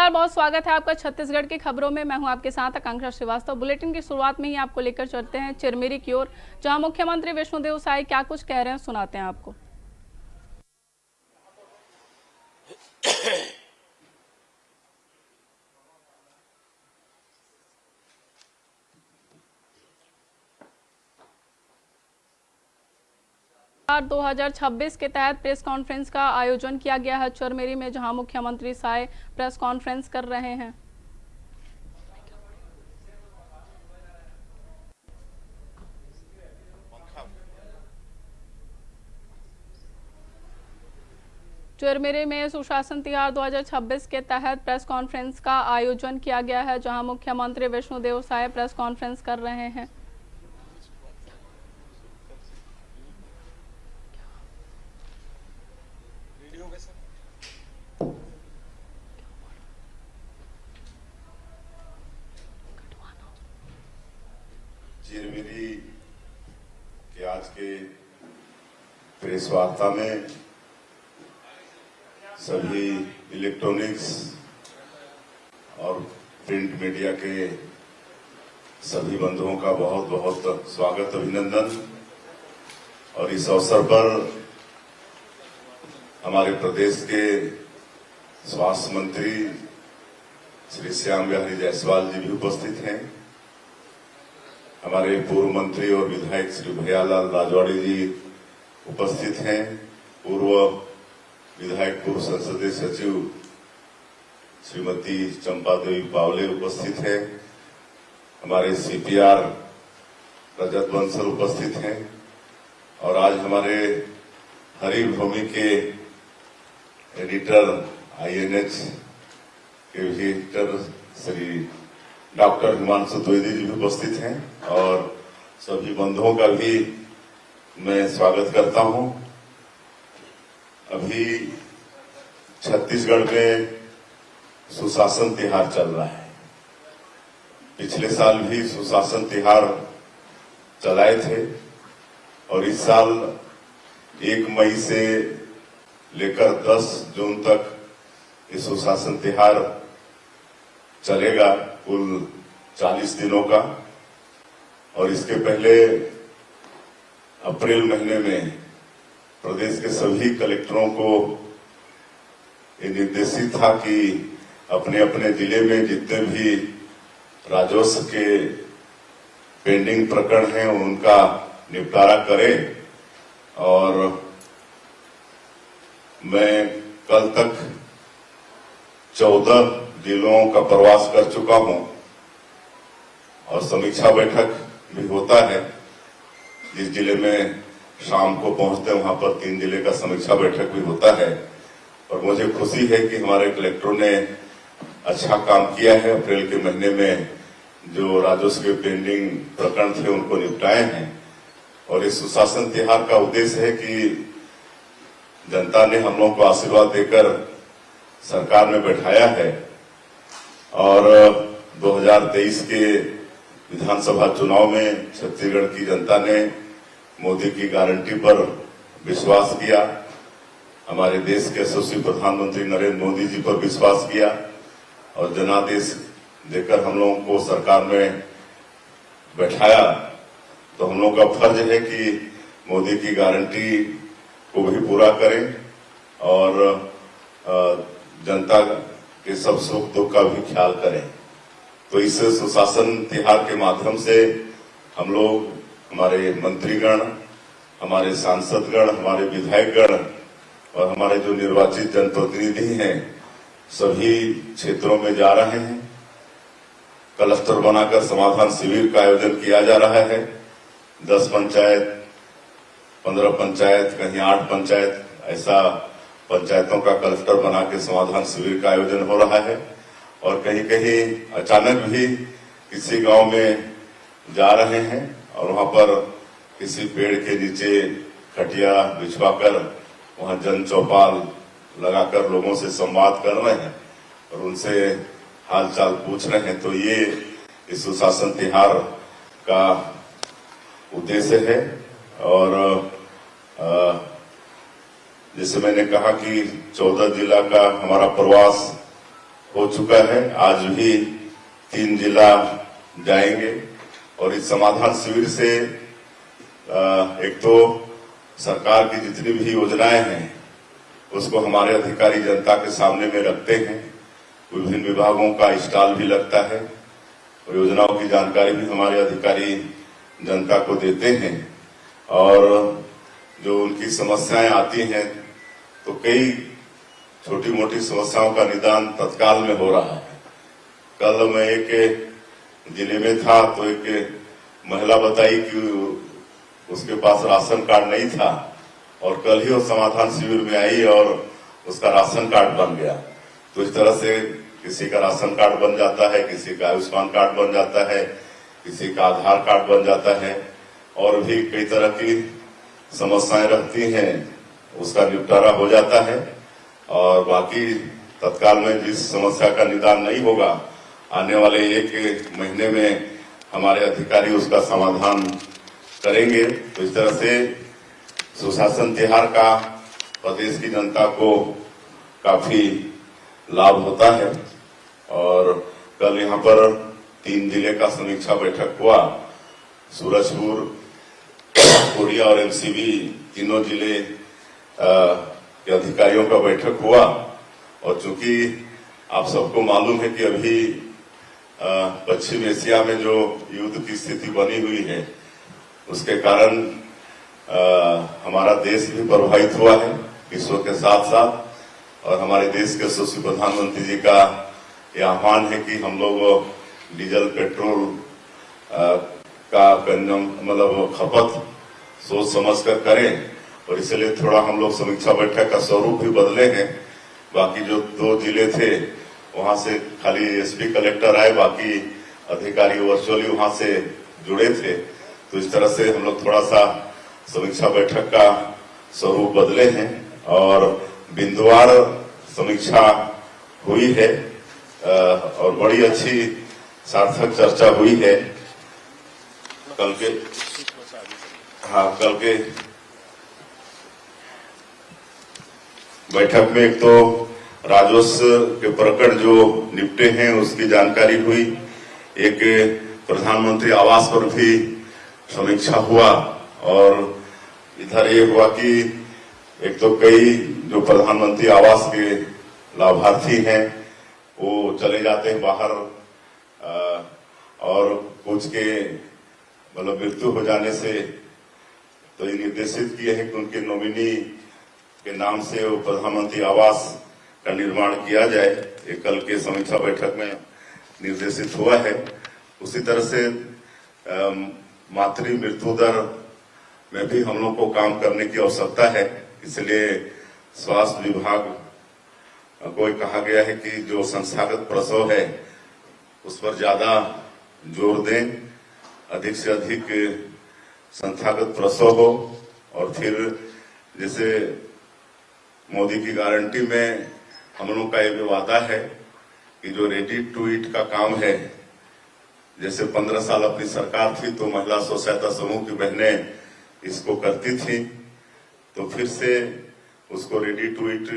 नमस्कार, बहुत स्वागत है आपका छत्तीसगढ़ की खबरों में। मैं हूं आपके साथ आकांक्षा श्रीवास्तव। बुलेटिन की शुरुआत में ही आपको लेकर चलते हैं चिरमिरी की ओर, जहां मुख्यमंत्री विष्णुदेव साय क्या कुछ कह रहे हैं, सुनाते हैं आपको। और 2026 के तहत प्रेस कॉन्फ्रेंस का आयोजन किया गया है चिरमिरी में, जहां मुख्यमंत्री साय प्रेस कॉन्फ्रेंस कर रहे हैं। चिरमिरी में सुशासन तिहार 2026 के तहत प्रेस कॉन्फ्रेंस का आयोजन किया गया है, जहां मुख्यमंत्री विष्णुदेव साय प्रेस कॉन्फ्रेंस कर रहे हैं। चिरमिरी के आज के प्रेस वार्ता में सभी इलेक्ट्रॉनिक्स और प्रिंट मीडिया के सभी बंधुओं का बहुत बहुत स्वागत, अभिनंदन। और इस अवसर पर हमारे प्रदेश के स्वास्थ्य मंत्री श्री श्याम बिहारी जायसवाल जी भी उपस्थित हैं। हमारे पूर्व मंत्री और विधायक श्री भैयालाल राजवाड़ी जी उपस्थित हैं। पूर्व विधायक, पूर्व संसदीय सचिव श्रीमती चंपा देवी पावले उपस्थित हैं। हमारे सीपीआर रजत बंसल उपस्थित हैं। और आज हमारे हरिभूमि के एडिटर, आईएनएच के भी एडिटर श्री डॉक्टर हिमांशु द्विवेदी जी भी उपस्थित हैं। और सभी बंधुओं का भी मैं स्वागत करता हूं। अभी छत्तीसगढ़ में सुशासन तिहार चल रहा है। पिछले साल भी सुशासन तिहार चलाए थे और इस साल 1 मई से लेकर 10 जून तक ये सुशासन तिहार चलेगा, कुल 40 दिनों का। और इसके पहले अप्रैल महीने में प्रदेश के सभी कलेक्टरों को ये निर्देशित था कि अपने अपने जिले में जितने भी राजस्व के पेंडिंग प्रकरण हैं उनका निपटारा करें। और मैं कल तक 14 जिलों का प्रवास कर चुका हूं और समीक्षा बैठक भी होता है। जिस जिले में शाम को पहुंचते हैं वहां पर 3 जिले का समीक्षा बैठक भी होता है। और मुझे खुशी है कि हमारे कलेक्टरों ने अच्छा काम किया है। अप्रैल के महीने में जो राजस्व के पेंडिंग प्रकरण थे उनको निपटाए हैं। और इस सुशासन तिहार का उद्देश्य है कि जनता ने हम लोगों को आशीर्वाद देकर सरकार में बैठाया है और 2023 के विधानसभा चुनाव में छत्तीसगढ़ की जनता ने मोदी की गारंटी पर विश्वास किया। हमारे देश के यशस्वी प्रधानमंत्री नरेंद्र मोदी जी पर विश्वास किया और जनादेश देकर हम लोगों को सरकार में बैठाया। तो हम लोग का फर्ज है कि मोदी की गारंटी को भी पूरा करें और जनता के सब सुख दुख का भी ख्याल करें। तो इस सुशासन तिहार के माध्यम से हम लोग, हमारे मंत्रीगण, हमारे सांसदगण, हमारे विधायकगण और हमारे जो निर्वाचित जनप्रतिनिधि हैं सभी क्षेत्रों में जा रहे हैं। क्लस्टर बनाकर समाधान शिविर का आयोजन किया जा रहा है। 10 पंचायत, 15 पंचायत, कहीं 8 पंचायत, ऐसा पंचायतों का क्लस्टर बना के समाधान शिविर का आयोजन हो रहा है। और कहीं कहीं अचानक भी किसी गांव में जा रहे हैं और वहां पर किसी पेड़ के नीचे खटिया बिछवाकर वहां जन चौपाल लगाकर लोगों से संवाद कर रहे हैं और उनसे हालचाल पूछ रहे हैं। तो ये इस सुशासन तिहार का उद्देश्य है। और जैसे मैंने कहा कि 14 जिला का हमारा प्रवास हो चुका है। आज भी 3 जिला जाएंगे और इस समाधान शिविर से एक तो सरकार की जितनी भी योजनाएं हैं उसको हमारे अधिकारी जनता के सामने में रखते हैं। विभिन्न विभागों का स्टॉल भी लगता है और योजनाओं की जानकारी भी हमारे अधिकारी जनता को देते हैं और जो उनकी समस्याएं आती हैं तो कई छोटी मोटी समस्याओं का निदान तत्काल में हो रहा है। कल मैं एक जिले में था तो एक महिला बताई कि उसके पास राशन कार्ड नहीं था और कल ही वो समाधान शिविर में आई और उसका राशन कार्ड बन गया। तो इस तरह से किसी का राशन कार्ड बन जाता है, किसी का आयुष्मान कार्ड बन जाता है, किसी का आधार कार्ड बन जाता है और भी कई तरह की समस्याएं रहती हैं, उसका निपटारा हो जाता है। और बाकी तत्काल में जिस समस्या का निदान नहीं होगा आने वाले 1 महीने में हमारे अधिकारी उसका समाधान करेंगे। तो इस तरह से सुशासन त्योहार का प्रदेश की जनता को काफी लाभ होता है और कल यहाँ पर 3 जिले का समीक्षा बैठक हुआ। सूरजपुर, कोरिया और एमसीबी तीनों जिले के अधिकारियों का बैठक हुआ और चूंकि आप सबको मालूम है कि अभी पश्चिम एशिया में जो युद्ध की स्थिति बनी हुई है उसके कारण हमारा देश भी प्रभावित हुआ है विश्व के साथ साथ। और हमारे देश के यशस्वी प्रधानमंत्री जी का यह आह्वान है कि हम लोग डीजल पेट्रोल का खपत सोच समझ कर करें और इसलिए थोड़ा हम लोग समीक्षा बैठक का स्वरूप भी बदले हैं। बाकी जो 2 जिले थे वहां से खाली एसपी कलेक्टर आए, बाकी अधिकारी वर्चुअली वहां से जुड़े थे। तो इस तरह से हम लोग थोड़ा सा समीक्षा बैठक का स्वरूप बदले हैं और बिंदुवार समीक्षा हुई है और बड़ी अच्छी सार्थक चर्चा हुई है। कल के बैठक में एक तो राजस्व के प्रकरण जो निपटे हैं उसकी जानकारी हुई, एक प्रधानमंत्री आवास पर भी समीक्षा हुआ और इधर ये हुआ कि एक तो कई जो प्रधानमंत्री आवास के लाभार्थी हैं वो चले जाते हैं बाहर और कुछ के मृत्यु हो जाने से तो ये निर्देशित किए हैं कि उनके नॉमिनी के नाम से वो प्रधानमंत्री आवास का निर्माण किया जाए। ये कल के समीक्षा बैठक में निर्देशित हुआ है। उसी तरह से मातृ मृत्यु दर में भी हम लोग को काम करने की आवश्यकता है। इसलिए स्वास्थ्य विभाग को कहा गया है कि जो संस्थागत प्रसव है उस पर ज्यादा जोर दें, अधिक से अधिक संस्थागत प्रसव हो और फिर जैसे मोदी की गारंटी में हम लोग का ये वादा है कि जो रेडी टू ईट का काम है, जैसे 15 साल अपनी सरकार थी तो महिला स्व सहायता समूह की बहनें इसको करती थी, तो फिर से उसको रेडी टू ईट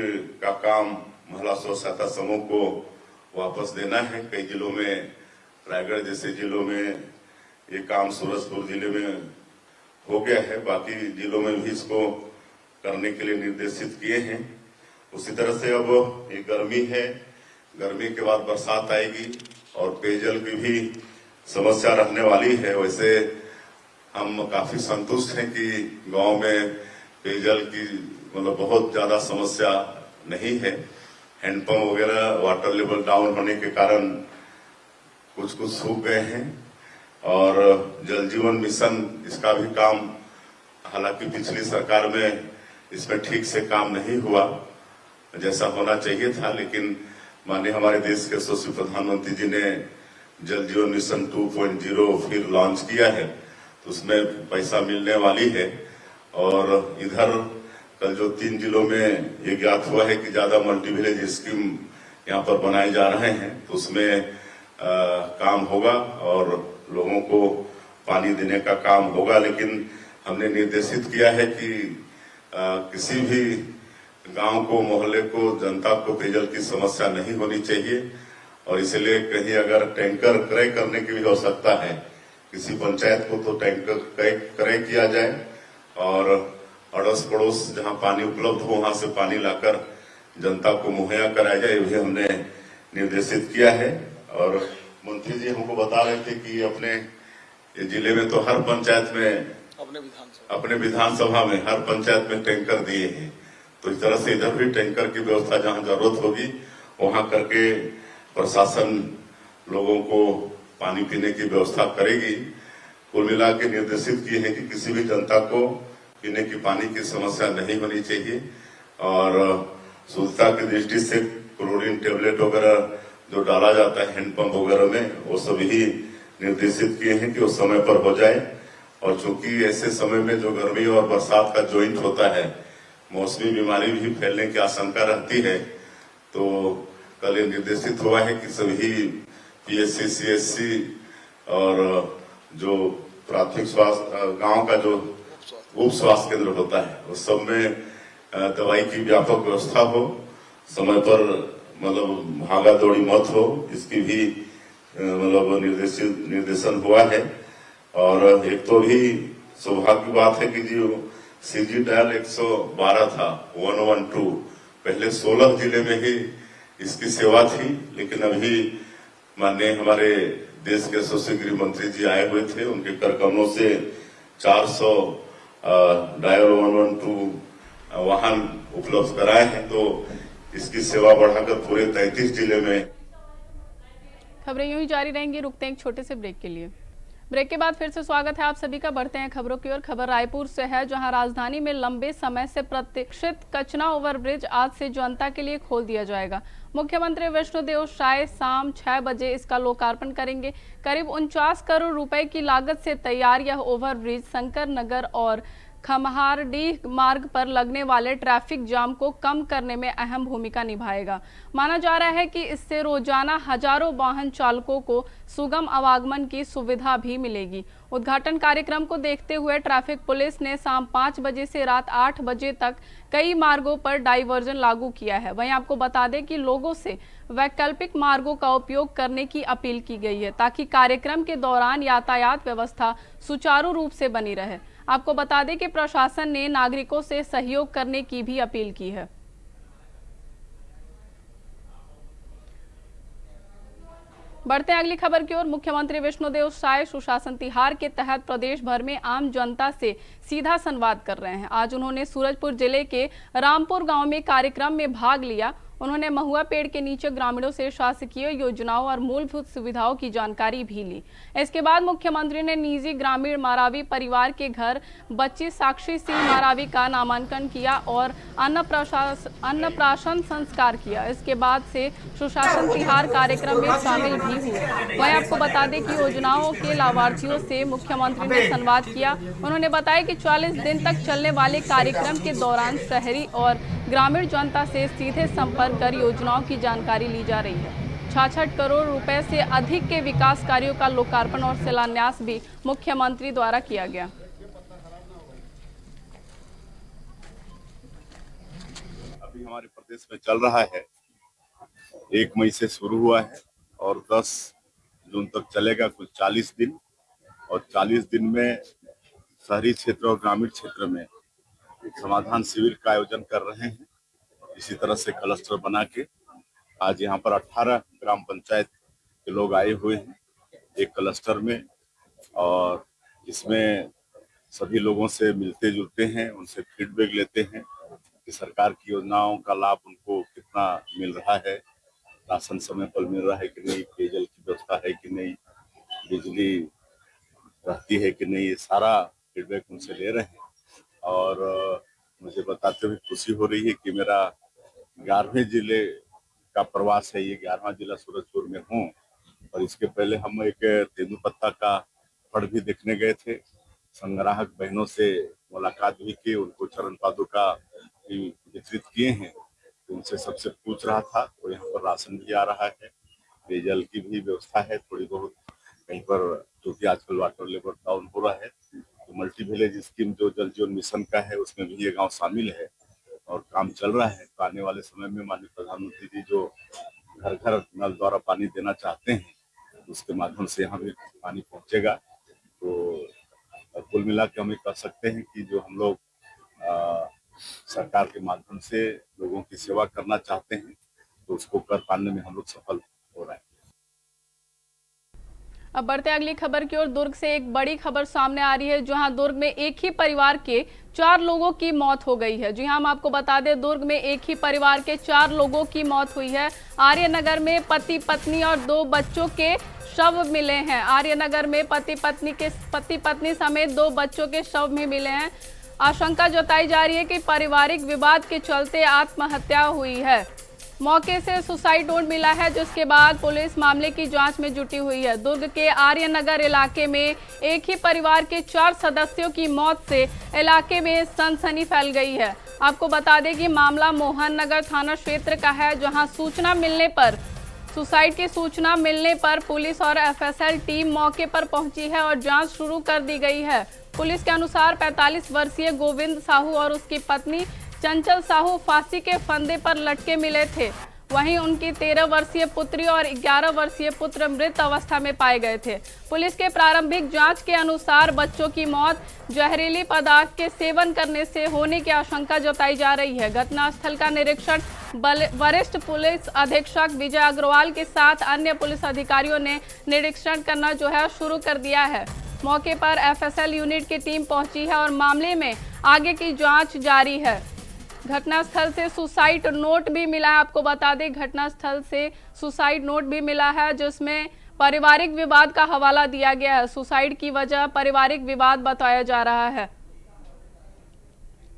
का काम महिला स्व सहायता समूह को वापस देना है। कई जिलों में, रायगढ़ जैसे जिलों में ये काम सूरजपुर जिले में हो गया है, बाकी जिलों में भी इसको करने के लिए निर्देशित किए हैं। उसी तरह से अब ये गर्मी है, गर्मी के बाद बरसात आएगी और पेयजल की भी समस्या रहने वाली है। वैसे हम काफी संतुष्ट हैं कि गांव में पेयजल की बहुत ज्यादा समस्या नहीं है। हैंडपंप वगैरह वाटर लेवल डाउन होने के कारण कुछ सूख गए हैं और जल जीवन मिशन इसका भी काम, हालांकि पिछली सरकार में इसमें ठीक से काम नहीं हुआ जैसा होना चाहिए था, लेकिन माननीय हमारे देश के यशस्वी प्रधानमंत्री जी ने जल जीवन मिशन 2.0 फिर लॉन्च किया है, तो उसमें पैसा मिलने वाली है। और इधर कल जो 3 जिलों में ये ज्ञात हुआ है कि ज्यादा मल्टी विलेज स्कीम यहाँ पर बनाए जा रहे हैं, तो उसमें काम होगा और लोगों को पानी देने का काम होगा। लेकिन हमने निर्देशित किया है कि किसी भी गांव को, मोहल्ले को, जनता को पेयजल की समस्या नहीं होनी चाहिए। और इसलिए कहीं अगर टैंकर क्रय करने की भी आवश्यकता है, किसी पंचायत को तो टैंकर क्रय किया जाए और अड़ोस पड़ोस जहां पानी उपलब्ध हो वहां से पानी लाकर जनता को मुहैया कराया जाए, ये भी हमने निर्देशित किया है। और मंत्री जी हमको बता रहे थे कि अपने जिले में तो हर पंचायत में, अपने विधानसभा में हर पंचायत में टैंकर दिए हैं, तो इस तरह से इधर भी टैंकर की व्यवस्था जहां जरूरत होगी वहां करके प्रशासन लोगों को पानी पीने की व्यवस्था करेगी। कुल मिला के निर्देशित किए हैं कि किसी भी जनता को पीने की पानी की समस्या नहीं होनी चाहिए और शुद्धता की दृष्टि से क्लोरीन टेबलेट वगैरह जो डाला जाता है हैंडपंप वगैरह में, वो सभी निर्देशित किए हैं कि उस समय पर हो जाए। और चूंकि ऐसे समय में जो गर्मी और बरसात का ज्वाइंट होता है, मौसमी बीमारी भी फैलने की आशंका रहती है, तो कल ये निर्देशित हुआ है कि सभी पीएचसी, सीएचसी और जो प्राथमिक स्वास्थ्य गांव का जो उप स्वास्थ्य केंद्र होता है उस सब में दवाई की व्यापक व्यवस्था हो, समय पर मतलब भागा दौड़ी मत हो, इसकी भी मतलब निर्देशन हुआ है। और एक तो भी सौभाग्य की बात है कि जो सीजी डायल 112 था 112, पहले 16 जिले में ही इसकी सेवा थी, लेकिन अभी माननीय हमारे देश के यशस्वी गृह मंत्री जी आए हुए थे, उनके करकमों से 400 डायल 112 वाहन उपलब्ध कराए हैं, तो इसकी सेवा बढ़ाकर पूरे 33 जिले में। खबरें यूं ही जारी रहेंगी, रुकते हैं एक छोटे से ब्रेक के लिए। ब्रेक के बाद फिर से स्वागत है आप सभी का। बढ़ते हैं खबरों की ओर। खबर रायपुर से है, जहां राजधानी में लंबे समय से प्रतीक्षित कचना ओवरब्रिज आज से जनता के लिए खोल दिया जाएगा। मुख्यमंत्री विष्णुदेव साय शाम 6 बजे इसका लोकार्पण करेंगे। करीब 49 करोड़ रुपए की लागत से तैयार यह ओवरब्रिज शंकर नगर और खमहारडीह मार्ग पर लगने वाले ट्रैफिक जाम को कम करने में अहम भूमिका निभाएगा। माना जा रहा है कि इससे रोजाना हजारों वाहन चालकों को सुगम आवागमन की सुविधा भी मिलेगी। उद्घाटन कार्यक्रम को देखते हुए ट्रैफिक पुलिस ने शाम 5 बजे से रात 8 बजे तक कई मार्गों पर डाइवर्जन लागू किया है। वहीं आपको बता दें कि लोगों से वैकल्पिक मार्गों का उपयोग करने की अपील की गई है, ताकि कार्यक्रम के दौरान यातायात व्यवस्था सुचारू रूप से बनी रहे। आपको बता दें कि प्रशासन ने नागरिकों से सहयोग करने की भी अपील की है। बढ़ते हैं अगली खबर की ओर। मुख्यमंत्री विष्णुदेव साय सुशासन तिहार के तहत प्रदेश भर में आम जनता से सीधा संवाद कर रहे हैं। आज उन्होंने सूरजपुर जिले के रामपुर गांव में कार्यक्रम में भाग लिया। उन्होंने महुआ पेड़ के नीचे ग्रामीणों से शासकीय योजनाओं और मूलभूत सुविधाओं की जानकारी भी ली। इसके बाद मुख्यमंत्री ने निजी ग्रामीण मारावी परिवार के घर बच्ची साक्षी सिंह मारावी का नामांकन किया और अन्नप्राशन संस्कार किया। इसके बाद से सुशासन तिहार कार्यक्रम में शामिल भी हुए। वहीं आपको बता दें कि योजनाओं के लाभार्थियों से मुख्यमंत्री ने संवाद किया। उन्होंने बताया कि 40 दिन तक चलने वाले कार्यक्रम के दौरान शहरी और ग्रामीण जनता से सीधे संपर्क कर योजनाओं की जानकारी ली जा रही है। 66 करोड़ रुपए से अधिक के विकास कार्यों का लोकार्पण और शिलान्यास भी मुख्यमंत्री द्वारा किया गया। अभी हमारे प्रदेश में चल रहा है, 1 मई से शुरू हुआ है और 10 जून तक चलेगा, कुल 40 दिन। और 40 दिन में शहरी क्षेत्र और ग्रामीण क्षेत्र में समाधान शिविर का आयोजन कर रहे हैं। इसी तरह से क्लस्टर बना के आज यहाँ पर 18 ग्राम पंचायत के लोग आए हुए हैं एक क्लस्टर में, और इसमें सभी लोगों से मिलते जुलते हैं, उनसे फीडबैक लेते हैं कि सरकार की योजनाओं का लाभ उनको कितना मिल रहा है, राशन समय पर मिल रहा है कि नहीं, पेयजल की व्यवस्था है कि नहीं, बिजली रहती है कि नहीं, ये सारा फीडबैक उनसे ले रहे हैं। और मुझे बताते हुए खुशी हो रही है कि मेरा 11वें जिले का प्रवास है, ये 11वां जिला सूरजपुर में हूँ। और इसके पहले हम एक तेंदुपत्ता का फड़ भी देखने गए थे, संग्राहक बहनों से मुलाकात भी की, उनको चरण पादुका भी वितरित किए हैं। तो उनसे सबसे पूछ रहा था, तो यहाँ पर राशन भी आ रहा है, पेयजल की भी व्यवस्था है थोड़ी बहुत कहीं पर, क्योंकि आजकल वाटर लेवल डाउन हो रहा है। तो मल्टी विलेज स्कीम जो जल जीवन मिशन का है उसमें भी ये गांव शामिल है और काम चल रहा है। तो आने वाले समय में माननीय प्रधानमंत्री जी जो घर घर नल द्वारा पानी देना चाहते हैं, उसके माध्यम से यहाँ भी पानी पहुंचेगा। तो कुल मिला के हम ये कह सकते हैं कि जो हम लोग सरकार के माध्यम से लोगों की सेवा करना चाहते हैं, तो उसको कर पाने में हम लोग सफल हो रहे हैं। अब बढ़ते अगली खबर की ओर। दुर्ग से एक बड़ी खबर सामने आ रही है, जहां दुर्ग में एक ही परिवार के 4 लोगों की मौत हो गई है। जी हां, हम आपको बता दें, दुर्ग में एक ही परिवार के 4 लोगों की मौत हुई है। आर्यनगर में पति पत्नी और 2 बच्चों के शव मिले हैं। आर्यनगर में पति पत्नी समेत 2 बच्चों के शव भी मिले हैं। आशंका जताई जा रही है कि पारिवारिक विवाद के चलते आत्महत्या हुई है। मौके से सुसाइड नोट मिला है, जिसके बाद पुलिस मामले की जांच में जुटी हुई है। दुर्ग के आर्यनगर इलाके में एक ही परिवार के 4 सदस्यों की मौत से इलाके में सनसनी फैल गई है। आपको बता दें कि मामला मोहन नगर थाना क्षेत्र का है, जहां सुसाइड की सूचना मिलने पर पुलिस और एफएसएल टीम मौके पर पहुंची है और जांच शुरू कर दी गई है। पुलिस के अनुसार 45 वर्षीय गोविंद साहू और उसकी पत्नी चंचल साहू फांसी के फंदे पर लटके मिले थे। वहीं उनकी 13 वर्षीय पुत्री और 11 वर्षीय पुत्र मृत अवस्था में पाए गए थे। पुलिस के प्रारंभिक जांच के अनुसार बच्चों की मौत जहरीली पदार्थ के सेवन करने से होने की आशंका जताई जा रही है। घटनास्थल का निरीक्षण वरिष्ठ पुलिस अधीक्षक विजय अग्रवाल के साथ अन्य पुलिस अधिकारियों ने निरीक्षण करना शुरू कर दिया है। मौके पर एफएसएल यूनिट की टीम पहुंची है और मामले में आगे की जांच जारी है। घटनास्थल से सुसाइड नोट भी मिला है। आपको बता दें, घटनास्थल से सुसाइड नोट भी मिला है, जिसमें पारिवारिक विवाद का हवाला दिया गया है। सुसाइड की वजह पारिवारिक विवाद बताया जा रहा है।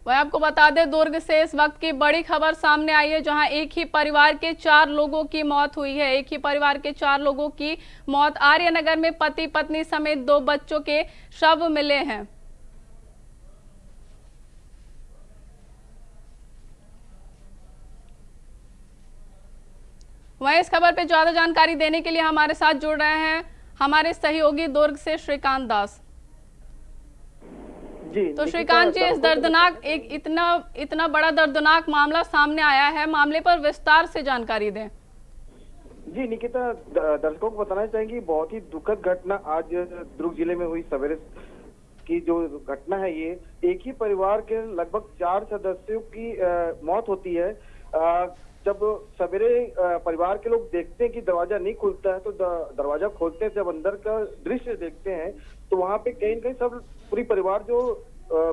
वह आपको बता दें, दुर्ग से इस वक्त की बड़ी खबर सामने आई है, जहां एक ही परिवार के 4 लोगों की मौत हुई है। एक ही परिवार के 4 लोगों की मौत। आर्यनगर में पति पत्नी समेत 2 बच्चों के शव मिले हैं। वहीं इस खबर पे ज्यादा जानकारी देने के लिए हमारे साथ जुड़ रहे हैं हमारे सहयोगी दुर्ग से श्रीकांत दास जी। तो श्रीकांत जी, इस दर्दनाक एक इतना बड़ा दर्दनाक मामला सामने आया है, मामले पर विस्तार से जानकारी दें। जी निकिता, दर्शकों को बताना चाहेंगे, बहुत ही दुखद घटना आज दुर्ग जिले में हुई। सवेरे की जो घटना है, ये एक ही परिवार के लगभग 4 सदस्यों की मौत होती है। जब सवेरे परिवार के लोग देखते हैं कि दरवाजा नहीं खुलता है, तो दरवाजा खोलते हैं, जब अंदर का दृश्य देखते हैं तो वहाँ पे कहीं न कहीं सब पूरी परिवार जो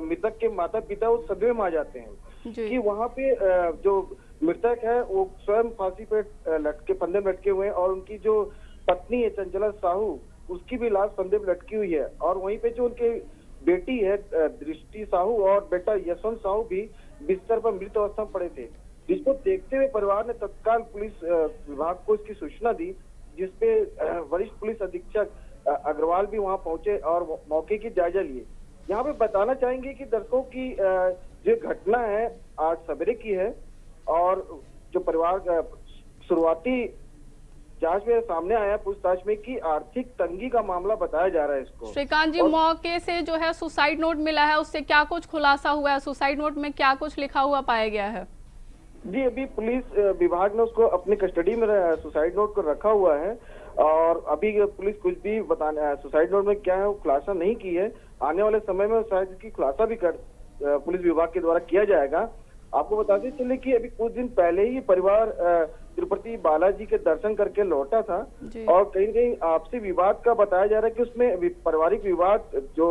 मृतक के माता पिता वो सदमे में आ जाते हैं कि वहाँ पे जो मृतक है वो स्वयं फांसी पे लटके फंदे में लटके हुए हैं और उनकी जो पत्नी है चंचला साहू, उसकी भी लाश फंदे में लटकी हुई है। और वहीं पे जो उनके बेटी है दृष्टि साहू और बेटा यशवंत साहू भी बिस्तर पर मृत अवस्था में पड़े थे, जिसको देखते हुए परिवार ने तत्काल पुलिस विभाग को इसकी सूचना दी, जिसपे वरिष्ठ पुलिस अधीक्षक अग्रवाल भी वहां पहुंचे और मौके की जायजा लिए। यहाँ पे बताना चाहेंगे कि दर्शकों की जो घटना है आज सवेरे की है और जो परिवार शुरुआती जांच में सामने आया पूछताछ में कि आर्थिक तंगी का मामला बताया जा रहा है इसको। श्रीकांत जी, मौके से सुसाइड नोट मिला है, उससे क्या कुछ खुलासा हुआ है? सुसाइड नोट में क्या कुछ लिखा हुआ पाया गया है? जी, अभी पुलिस विभाग ने उसको अपनी कस्टडी में सुसाइड नोट को रखा हुआ है और अभी पुलिस कुछ भी बताने सुसाइड नोट में क्या है वो खुलासा नहीं की है। आने वाले समय में शायद इसकी खुलासा भी पुलिस विभाग के द्वारा किया जाएगा। आपको बताते चले कि अभी कुछ दिन पहले ही परिवार तिरुपति बालाजी के दर्शन करके लौटा था और कहीं न कहीं आपसी विवाद का बताया जा रहा है कि उसमें पारिवारिक विवाद जो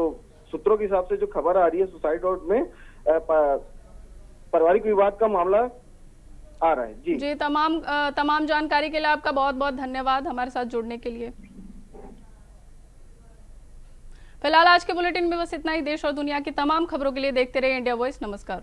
सूत्रों के हिसाब से जो खबर आ रही है सुसाइड नोट में पारिवारिक विवाद का मामला आ रहा है। जी तमाम जानकारी के लिए आपका बहुत बहुत धन्यवाद हमारे साथ जुड़ने के लिए। फिलहाल आज के बुलेटिन में बस इतना ही। देश और दुनिया की तमाम खबरों के लिए देखते रहिए इंडिया वॉइस। नमस्कार।